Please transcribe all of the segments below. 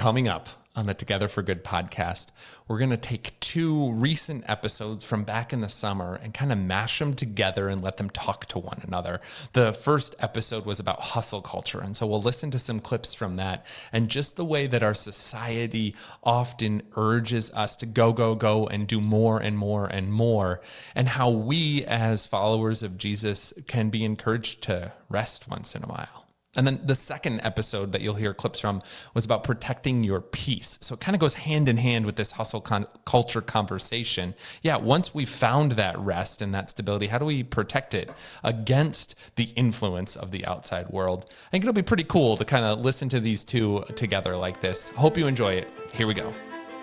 Coming up on the Together for Good podcast, we're going to take two recent episodes from back in the summer and kind of mash them together and let them talk to one another. The first episode was about hustle culture, and so we'll listen to some clips from that and just the way that our society often urges us to go, go, go and do more and more and more, and how we as followers of Jesus can be encouraged to rest once in a while. And then the second episode that you'll hear clips from was about protecting your peace. So it kind of goes hand in hand with this hustle culture conversation. Yeah, once we found that rest and that stability, how do we protect it against the influence of the outside world? I think it'll be pretty cool to kind of listen to these two together like this. Hope you enjoy it. Here we go.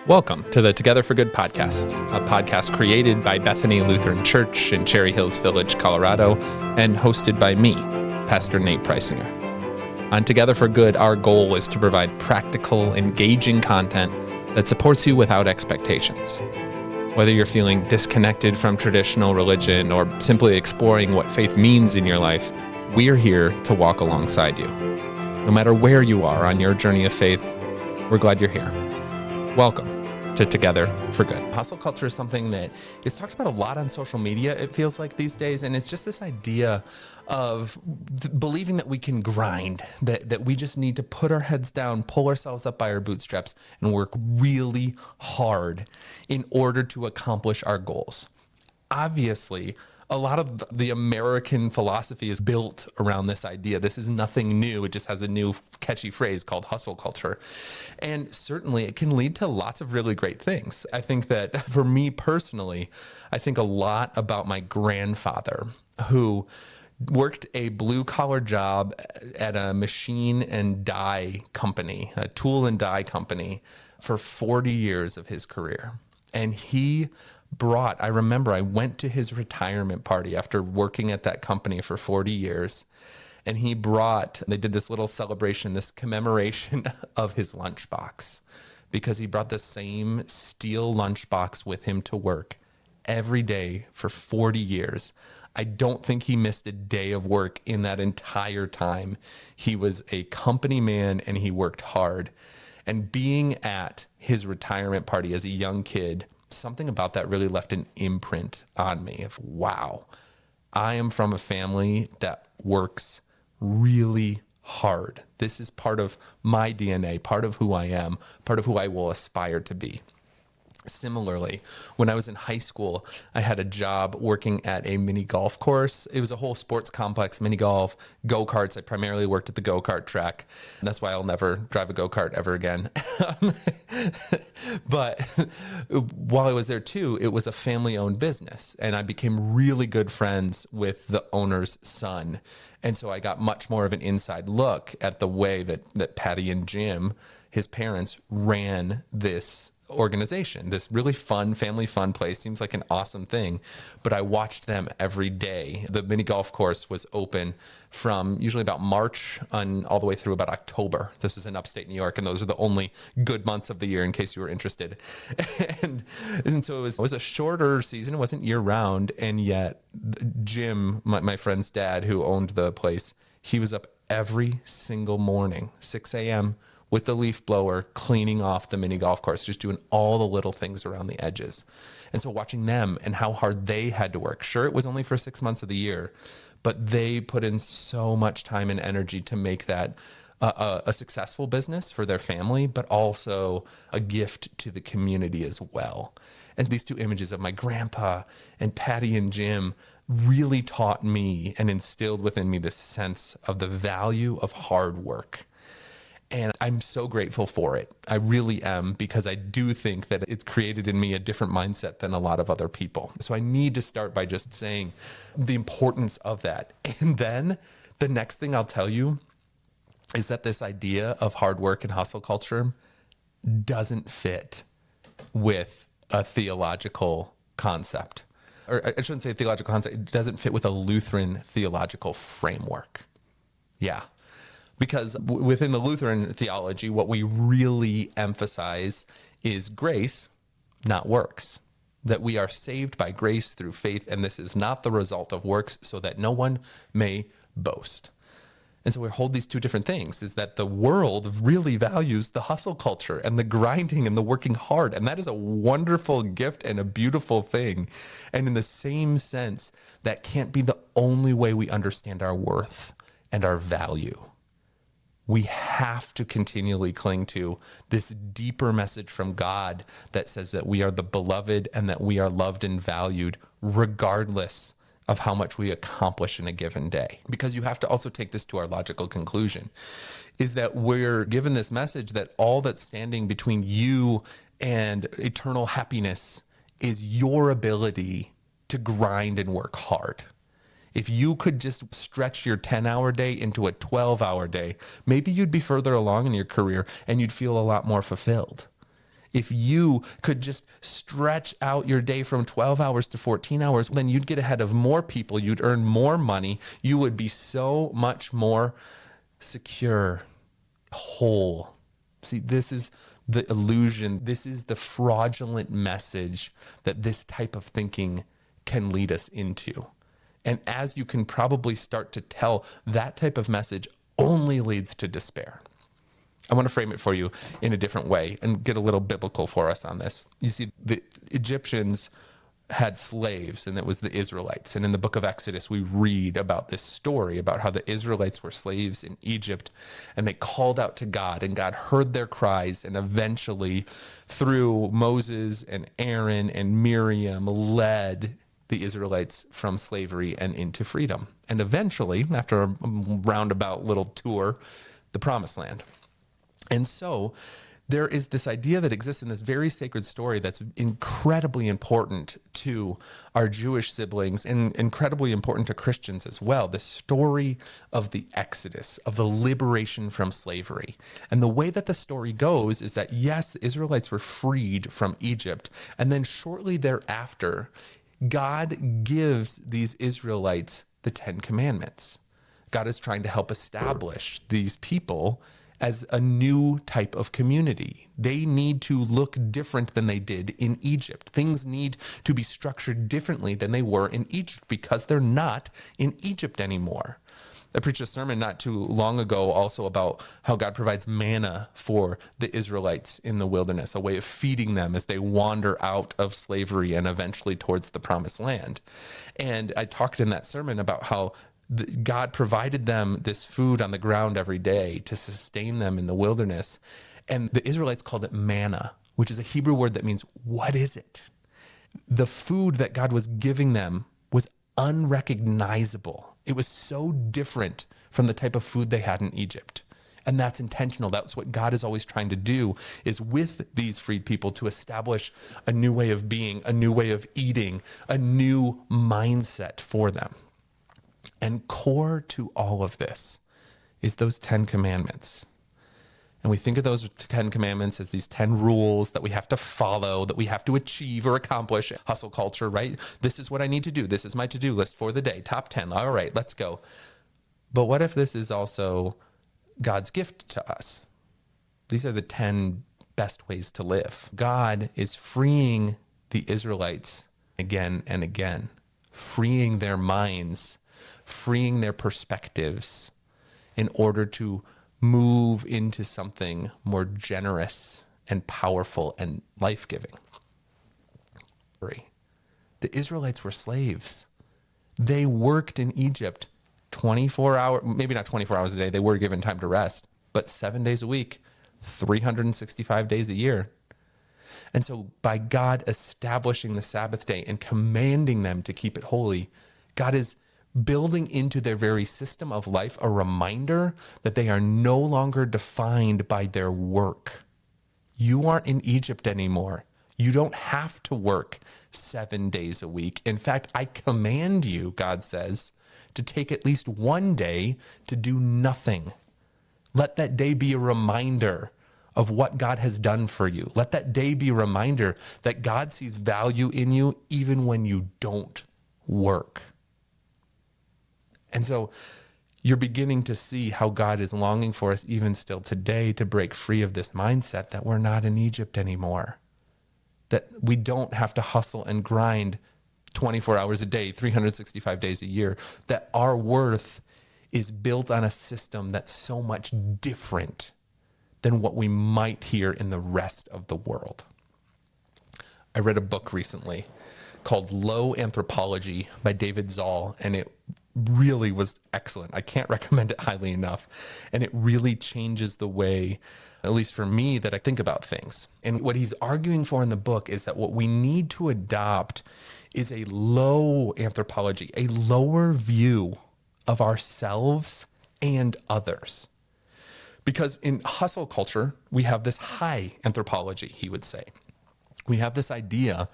Welcome to the Together for Good podcast, a podcast created by Bethany Lutheran Church in Cherry Hills Village, Colorado, and hosted by me, Pastor Nate Preisinger. On Together for Good, our goal is to provide practical, engaging content that supports you without expectations. Whether you're feeling disconnected from traditional religion or simply exploring what faith means in your life, we are here to walk alongside you. No matter where you are on your journey of faith, we're glad you're here. Welcome to Together for Good. Hustle culture is something that is talked about a lot on social media, it feels like these days, and it's just this idea of believing that we can grind, that we just need to put our heads down, pull ourselves up by our bootstraps, and work really hard in order to accomplish our goals. Obviously, a lot of the American philosophy is built around this idea. This is nothing new. It just has a new catchy phrase called hustle culture. And certainly it can lead to lots of really great things. I think that for me personally, I think a lot about my grandfather who worked a blue-collar job at a machine and die company, a tool and die company, for 40 years of his career. And I remember I went to his retirement party after working at that company for 40 years, and they did this little celebration, this commemoration of his lunchbox, because he brought the same steel lunchbox with him to work every day for 40 years. I don't think he missed a day of work in that entire time. He was a company man and he worked hard. And being at his retirement party as a young kid, something about that really left an imprint on me of, wow, I am from a family that works really hard. This is part of my DNA, part of who I am, part of who I will aspire to be. Similarly, when I was in high school, I had a job working at a mini golf course. It was a whole sports complex, mini golf, go-karts. I primarily worked at the go-kart track. That's why I'll never drive a go-kart ever again. But while I was there too, it was a family-owned business, and I became really good friends with the owner's son. And so I got much more of an inside look at the way that Patty and Jim, his parents, ran this organization, this really fun, family fun place. Seems like an awesome thing, but I watched them every day. The mini golf course was open from usually about March all the way through about October. This is in upstate New York, and those are the only good months of the year in case you were interested. and so it was a shorter season. It wasn't year round, and yet Jim, my friend's dad who owned the place, he was up every single morning, 6 a.m., with the leaf blower, cleaning off the mini golf course, just doing all the little things around the edges. And so watching them and how hard they had to work. Sure, it was only for 6 months of the year, but they put in so much time and energy to make that a successful business for their family, but also a gift to the community as well. And these two images of my grandpa and Patty and Jim really taught me and instilled within me this sense of the value of hard work. And I'm so grateful for it. I really am, because I do think that it created in me a different mindset than a lot of other people. So I need to start by just saying the importance of that. And then the next thing I'll tell you is that this idea of hard work and hustle culture doesn't fit with a theological concept. Or I shouldn't say theological concept. It doesn't fit with a Lutheran theological framework. Yeah. Because within the Lutheran theology, what we really emphasize is grace, not works. That we are saved by grace through faith, and this is not the result of works, so that no one may boast. And so we hold these two different things, is that the world really values the hustle culture and the grinding and the working hard. And that is a wonderful gift and a beautiful thing. And in the same sense, that can't be the only way we understand our worth and our value. We have to continually cling to this deeper message from God that says that we are the beloved and that we are loved and valued regardless of how much we accomplish in a given day. Because you have to also take this to our logical conclusion, is that we're given this message that all that's standing between you and eternal happiness is your ability to grind and work hard. If you could just stretch your 10-hour day into a 12-hour day, maybe you'd be further along in your career and you'd feel a lot more fulfilled. If you could just stretch out your day from 12 hours to 14 hours, then you'd get ahead of more people. You'd earn more money. You would be so much more secure, whole. See, this is the illusion. This is the fraudulent message that this type of thinking can lead us into. And as you can probably start to tell, that type of message only leads to despair. I want to frame it for you in a different way and get a little biblical for us on this. You see, the Egyptians had slaves, and it was the Israelites. And in the book of Exodus, we read about this story about how the Israelites were slaves in Egypt, and they called out to God, and God heard their cries, and eventually, through Moses and Aaron and Miriam, led the Israelites from slavery and into freedom. And eventually, after a roundabout little tour, the Promised Land. And so there is this idea that exists in this very sacred story that's incredibly important to our Jewish siblings and incredibly important to Christians as well. The story of the Exodus, of the liberation from slavery. And the way that the story goes is that, yes, the Israelites were freed from Egypt. And then shortly thereafter, God gives these Israelites the Ten Commandments. God is trying to help establish these people as a new type of community. They need to look different than they did in Egypt. Things need to be structured differently than they were in Egypt because they're not in Egypt anymore. I preached a sermon not too long ago also about how God provides manna for the Israelites in the wilderness, a way of feeding them as they wander out of slavery and eventually towards the Promised Land. And I talked in that sermon about how God provided them this food on the ground every day to sustain them in the wilderness. And the Israelites called it manna, which is a Hebrew word that means, what is it? The food that God was giving them was unrecognizable. It was so different from the type of food they had in Egypt. And that's intentional. That's what God is always trying to do, is with these freed people to establish a new way of being, a new way of eating, a new mindset for them. And core to all of this is those 10 commandments. And we think of those 10 commandments as these 10 rules that we have to follow, that we have to achieve or accomplish. Hustle culture, right? This is what I need to do. This is my to-do list for the day. Top 10. All right, let's go. But what if this is also God's gift to us? These are the 10 best ways to live. God is freeing the Israelites again and again, freeing their minds, freeing their perspectives in order to move into something more generous and powerful and life-giving. The Israelites were slaves. They worked in Egypt 24 hours, maybe not 24 hours a day. They were given time to rest, but 7 days a week, 365 days a year. And so by God establishing the Sabbath day and commanding them to keep it holy, God is building into their very system of life a reminder that they are no longer defined by their work. You aren't in Egypt anymore. You don't have to work 7 days a week. In fact, I command you, God says, to take at least one day to do nothing. Let that day be a reminder of what God has done for you. Let that day be a reminder that God sees value in you even when you don't work. And so you're beginning to see how God is longing for us even still today to break free of this mindset that we're not in Egypt anymore, that we don't have to hustle and grind 24 hours a day, 365 days a year, that our worth is built on a system that's so much different than what we might hear in the rest of the world. I read a book recently called Low Anthropology by David Zoll, and it really was excellent. I can't recommend it highly enough. And it really changes the way, at least for me, that I think about things. And what he's arguing for in the book is that what we need to adopt is a low anthropology, a lower view of ourselves and others. Because in hustle culture, we have this high anthropology, he would say. We have this idea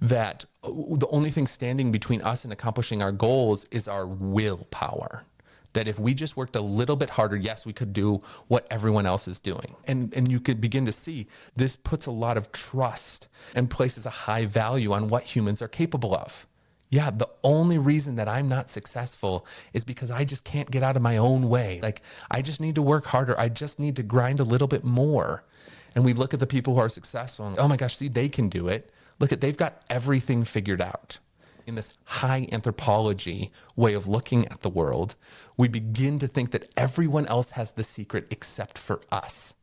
that the only thing standing between us and accomplishing our goals is our willpower. That if we just worked a little bit harder, yes, we could do what everyone else is doing. And you could begin to see this puts a lot of trust and places a high value on what humans are capable of. Yeah, the only reason that I'm not successful is because I just can't get out of my own way. Like, I just need to work harder. I just need to grind a little bit more. And we look at the people who are successful and, oh my gosh, see, they can do it. Look at, they've got everything figured out. In this high anthropology way of looking at the world, we begin to think that everyone else has the secret except for us,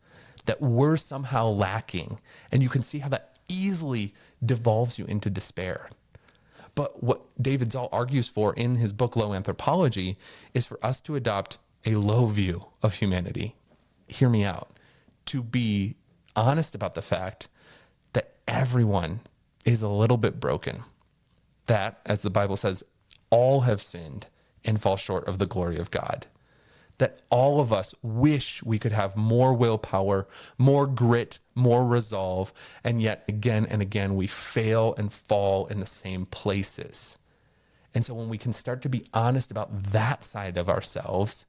that we're somehow lacking. And you can see how that easily devolves you into despair. But what David Zoll argues for in his book, Low Anthropology, is for us to adopt a low view of humanity. Hear me out. To be honest about the fact that everyone is a little bit broken. That, as the Bible says, all have sinned and fall short of the glory of God. That all of us wish we could have more willpower, more grit, more resolve, and yet again and again we fail and fall in the same places. And so when we can start to be honest about that side of ourselves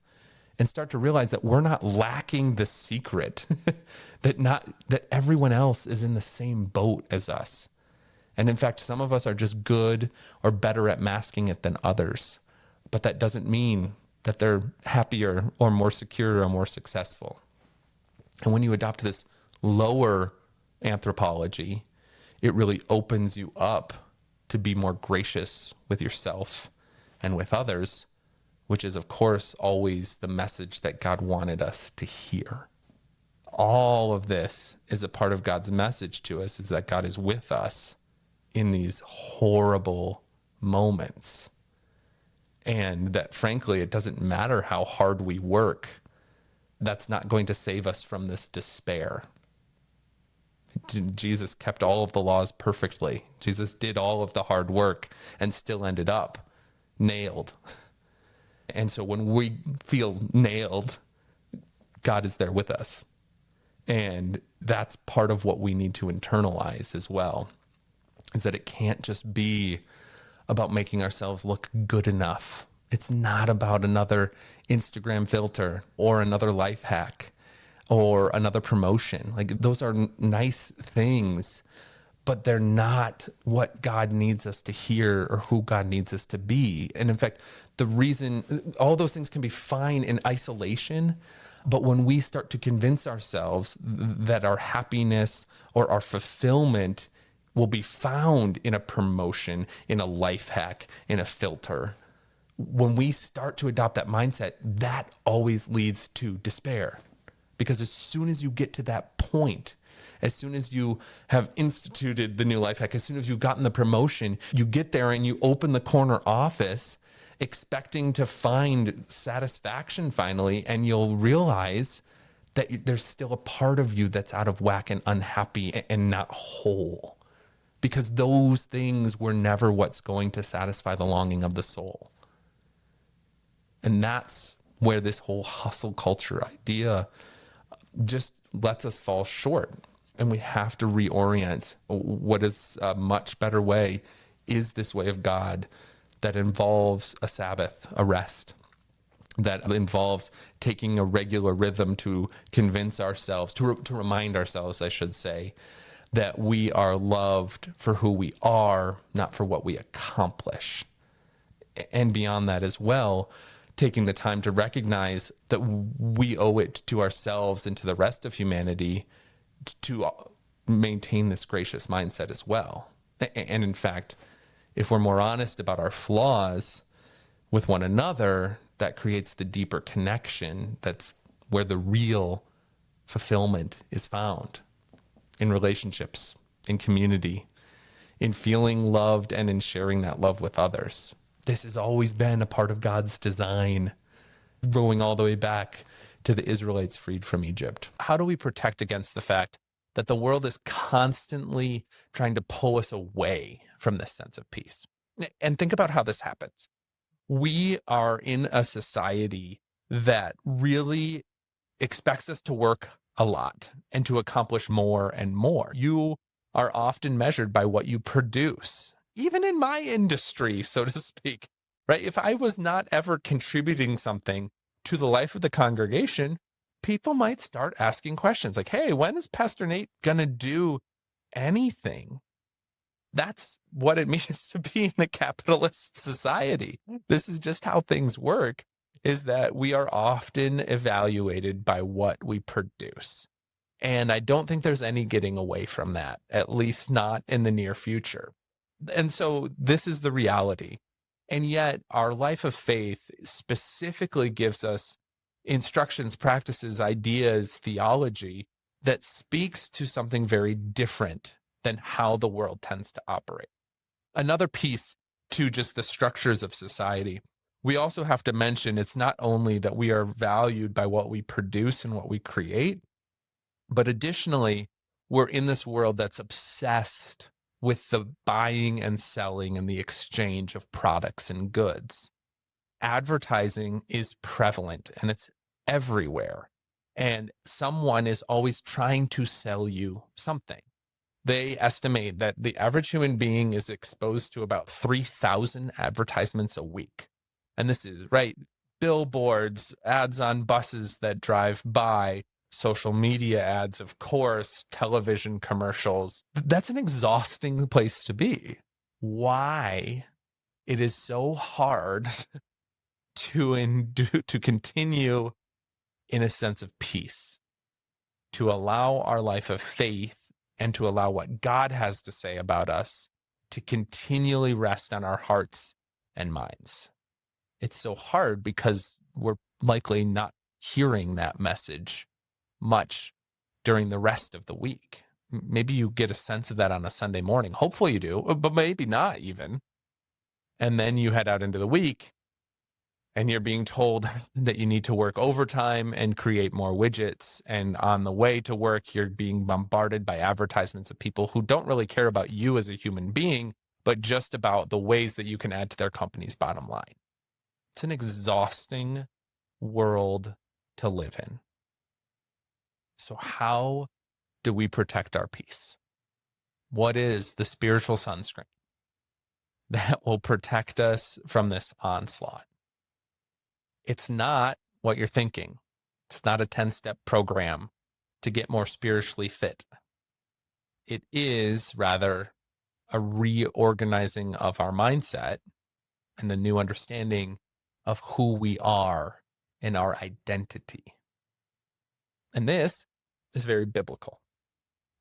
and start to realize that we're not lacking the secret, that everyone else is in the same boat as us. And in fact, some of us are just good or better at masking it than others. But that doesn't mean that they're happier or more secure or more successful. And when you adopt this lower anthropology, it really opens you up to be more gracious with yourself and with others, which is, of course, always the message that God wanted us to hear. All of this is a part of God's message to us, is that God is with us in these horrible moments. And that, frankly, it doesn't matter how hard we work. That's not going to save us from this despair. Jesus kept all of the laws perfectly. Jesus did all of the hard work and still ended up nailed. And so when we feel nailed, God is there with us. And that's part of what we need to internalize as well, is that it can't just be about making ourselves look good enough. It's not about another Instagram filter or another life hack or another promotion. Like, those are nice things, but they're not what God needs us to hear or who God needs us to be. And in fact, the reason all those things can be fine in isolation, but when we start to convince ourselves that our happiness or our fulfillment will be found in a promotion, in a life hack, in a filter, when we start to adopt that mindset, that always leads to despair. Because as soon as you get to that point, as soon as you have instituted the new life hack, as soon as you've gotten the promotion, you get there and you open the corner office expecting to find satisfaction finally, and you'll realize that there's still a part of you that's out of whack and unhappy and not whole. Because those things were never what's going to satisfy the longing of the soul. And that's where this whole hustle culture idea just lets us fall short. And we have to reorient. What is a much better way is this way of God that involves a Sabbath, a rest, that involves taking a regular rhythm to convince ourselves, to remind ourselves, I should say, that we are loved for who we are, not for what we accomplish. And beyond that as well, taking the time to recognize that we owe it to ourselves and to the rest of humanity to maintain this gracious mindset as well. And in fact, if we're more honest about our flaws with one another, that creates the deeper connection. That's where the real fulfillment is found, in relationships, in community, in feeling loved and in sharing that love with others. This has always been a part of God's design, going all the way back to the Israelites freed from Egypt. How do we protect against the fact that the world is constantly trying to pull us away from this sense of peace? And think about how this happens. We are in a society that really expects us to work a lot and to accomplish more and more. You are often measured by what you produce, even in my industry, so to speak, right? If I was not ever contributing something to the life of the congregation, people might start asking questions like, hey, when is Pastor Nate going to do anything? That's what it means to be in a capitalist society. This is just how things work, is that we are often evaluated by what we produce. And I don't think there's any getting away from that, at least not in the near future. And so this is the reality. And yet our life of faith specifically gives us instructions, practices, ideas, theology that speaks to something very different than how the world tends to operate. Another piece to just the structures of society, we also have to mention it's not only that we are valued by what we produce and what we create, but additionally, we're in this world that's obsessed with the buying and selling and the exchange of products and goods. Advertising is prevalent and it's everywhere. And someone is always trying to sell you something. They estimate that the average human being is exposed to about 3,000 advertisements a week. And this is, right, billboards, ads on buses that drive by, social media ads, of course, television commercials. That's an exhausting place to be. Why it is so hard to continue in a sense of peace, to allow our life of faith and to allow what God has to say about us to continually rest on our hearts and minds. It's so hard because we're likely not hearing that message much during the rest of the week. Maybe you get a sense of that on a Sunday morning. Hopefully you do, but maybe not even. And then you head out into the week and you're being told that you need to work overtime and create more widgets. And on the way to work, you're being bombarded by advertisements of people who don't really care about you as a human being, but just about the ways that you can add to their company's bottom line. It's an exhausting world to live in. So how do we protect our peace? What is the spiritual sunscreen that will protect us from this onslaught? It's not what you're thinking. It's not a 10-step program to get more spiritually fit. It is rather a reorganizing of our mindset and the new understanding of who we are and our identity. And this is very biblical.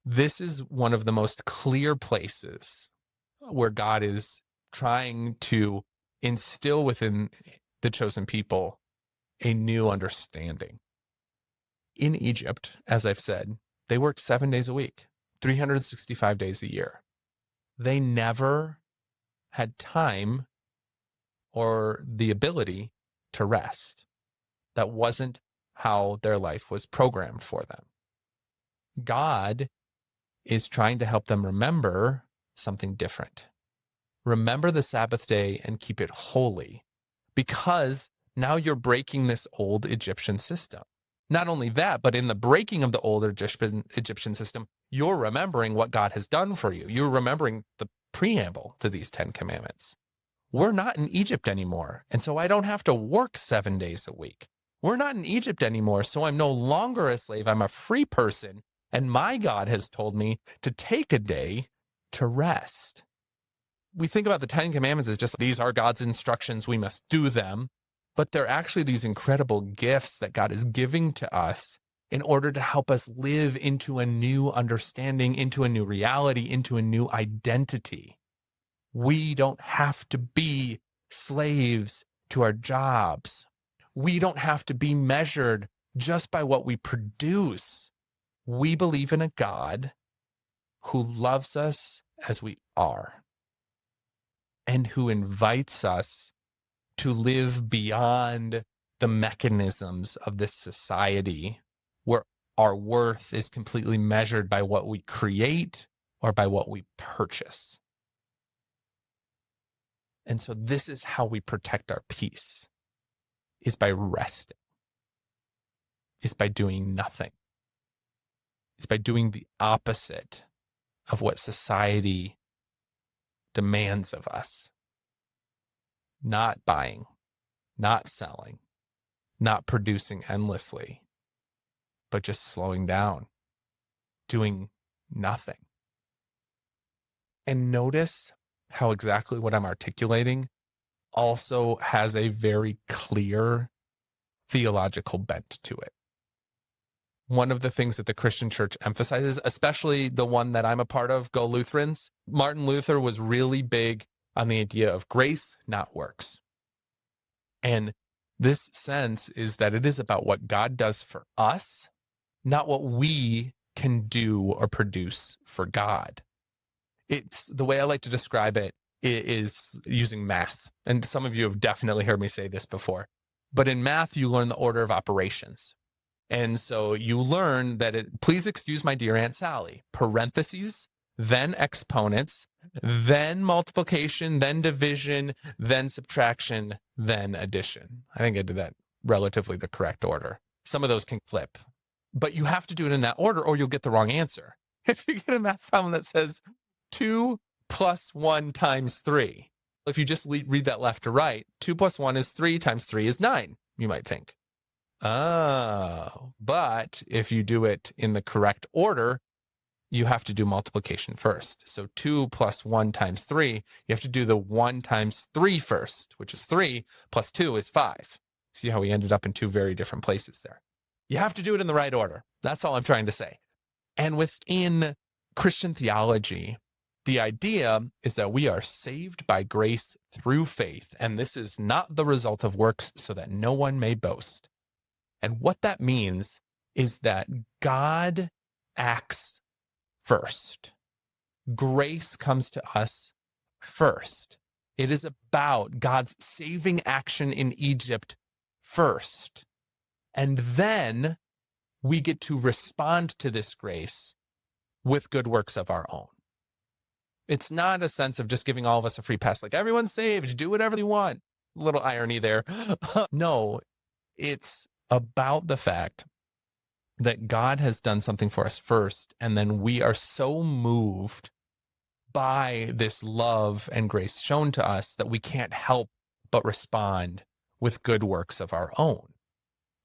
This is one of the most clear places where God is trying to instill within the chosen people a new understanding. In Egypt, as I've said, they worked 7 days a week, 365 days a year. They never had time or the ability to rest. That wasn't how their life was programmed for them. God is trying to help them remember something different. Remember the Sabbath day and keep it holy, because now you're breaking this old Egyptian system. Not only that, but in the breaking of the old Egyptian system, you're remembering what God has done for you. You're remembering the preamble to these 10 commandments. We're not in Egypt anymore, and so I don't have to work 7 days a week. We're not in Egypt anymore, so I'm no longer a slave. I'm a free person, and my God has told me to take a day to rest. We think about the 10 commandments as just, these are God's instructions, we must do them. But they're actually these incredible gifts that God is giving to us in order to help us live into a new understanding, into a new reality, into a new identity. We don't have to be slaves to our jobs. We don't have to be measured just by what we produce. We believe in a God who loves us as we are and who invites us to live beyond the mechanisms of this society where our worth is completely measured by what we create or by what we purchase. And so this is how we protect our peace, is by resting, is by doing nothing, is by doing the opposite of what society demands of us. Not buying, not selling, not producing endlessly, but just slowing down, doing nothing. And notice how exactly what I'm articulating also has a very clear theological bent to it. One of the things that the Christian church emphasizes, especially the one that I'm a part of, Go Lutherans, Martin Luther was really big on the idea of grace, not works. And this sense is that it is about what God does for us, not what we can do or produce for God. It's the way I like to describe it is using math. And some of you have definitely heard me say this before. But in math, you learn the order of operations. And so you learn that please excuse my dear Aunt Sally, parentheses, then exponents, then multiplication, then division, then subtraction, then addition. I think I did that relatively the correct order. Some of those can flip, but you have to do it in that order or you'll get the wrong answer. If you get a math problem that says 2 plus 1 times 3, if you just read that left to right, 2 plus 1 is 3 times 3 is 9, you might think. Oh, but if you do it in the correct order, you have to do multiplication first. So 2 plus 1 times 3, you have to do the 1 times 3 first, which is 3, plus 2 is 5. See how we ended up in two very different places there. You have to do it in the right order. That's all I'm trying to say. And within Christian theology, the idea is that we are saved by grace through faith, and this is not the result of works so that no one may boast. And what that means is that God acts first. Grace comes to us first. It is about God's saving action in Egypt first. And then we get to respond to this grace with good works of our own. It's not a sense of just giving all of us a free pass, like everyone's saved, do whatever you want. A little irony there. No, it's about the fact that God has done something for us first, and then we are so moved by this love and grace shown to us that we can't help but respond with good works of our own.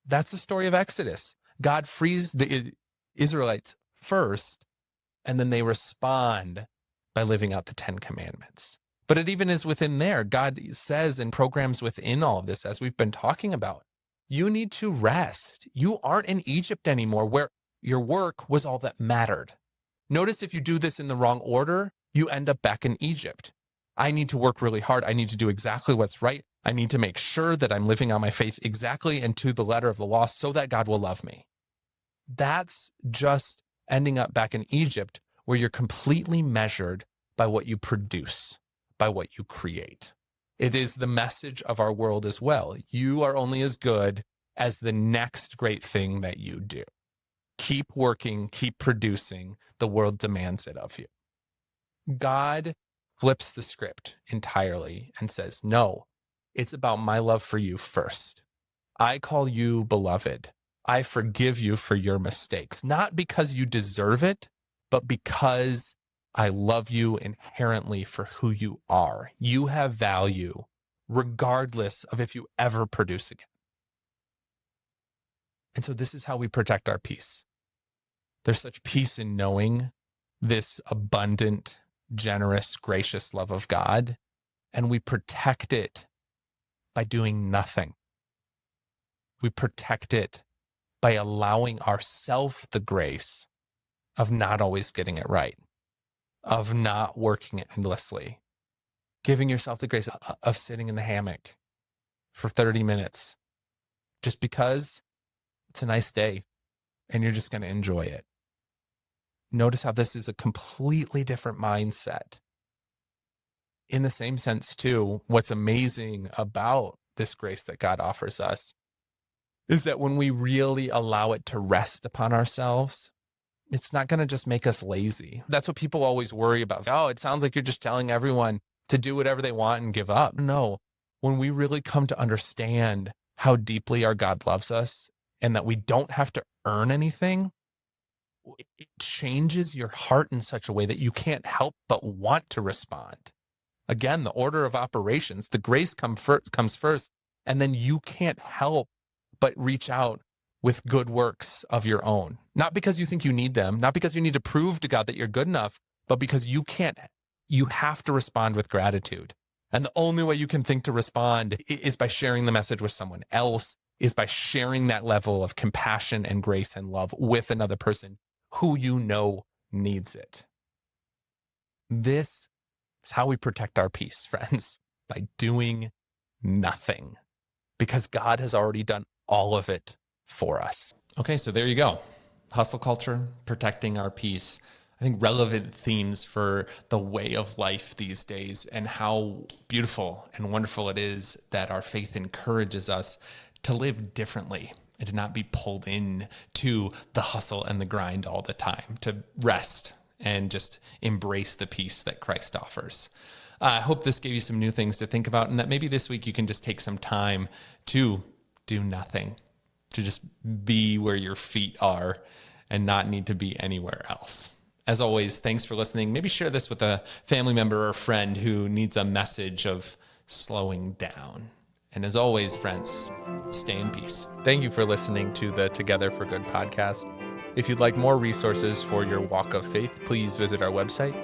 That's the story of Exodus. God frees the Israelites first, and then they respond by living out the 10 commandments. But it even is within there. God says and programs within all of this, as we've been talking about, you need to rest. You aren't in Egypt anymore, where your work was all that mattered. Notice if you do this in the wrong order, you end up back in Egypt. I need to work really hard. I need to do exactly what's right. I need to make sure that I'm living out my faith exactly and to the letter of the law so that God will love me. That's just ending up back in Egypt, where you're completely measured by what you produce, by what you create. It is the message of our world as well. You are only as good as the next great thing that you do. Keep working, keep producing. The world demands it of you. God flips the script entirely and says, no, it's about my love for you first. I call you beloved. I forgive you for your mistakes, not because you deserve it, but because I love you inherently for who you are. You have value regardless of if you ever produce again. And so this is how we protect our peace. There's such peace in knowing this abundant, generous, gracious love of God, and we protect it by doing nothing. We protect it by allowing ourselves the grace of not always getting it right, of not working endlessly, giving yourself the grace of sitting in the hammock for 30 minutes just because it's a nice day and you're just going to enjoy it. Notice how this is a completely different mindset. In the same sense, too, what's amazing about this grace that God offers us is that when we really allow it to rest upon ourselves, it's not going to just make us lazy. That's what people always worry about. Oh, it sounds like you're just telling everyone to do whatever they want and give up. No, when we really come to understand how deeply our God loves us and that we don't have to earn anything, it changes your heart in such a way that you can't help but want to respond. Again, the order of operations, the grace comes first, and then you can't help but reach out with good works of your own. Not because you think you need them, not because you need to prove to God that you're good enough, but because you have to respond with gratitude. And the only way you can think to respond is by sharing the message with someone else, is by sharing that level of compassion and grace and love with another person who you know needs it. This is how we protect our peace, friends, by doing nothing, because God has already done all of it for us. Okay, so there you go. Hustle culture, protecting our peace. I think relevant themes for the way of life these days and how beautiful and wonderful it is that our faith encourages us to live differently and to not be pulled in to the hustle and the grind all the time, to rest and just embrace the peace that Christ offers. I hope this gave you some new things to think about, and that maybe this week you can just take some time to do nothing, to just be where your feet are and not need to be anywhere else. As always, thanks for listening. Maybe share this with a family member or friend who needs a message of slowing down. And as always, friends, stay in peace. Thank you for listening to the Together for Good podcast. If you'd like more resources for your walk of faith, please visit our website,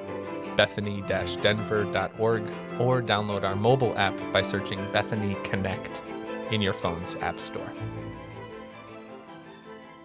bethany-denver.org, or download our mobile app by searching Bethany Connect in your phone's app store.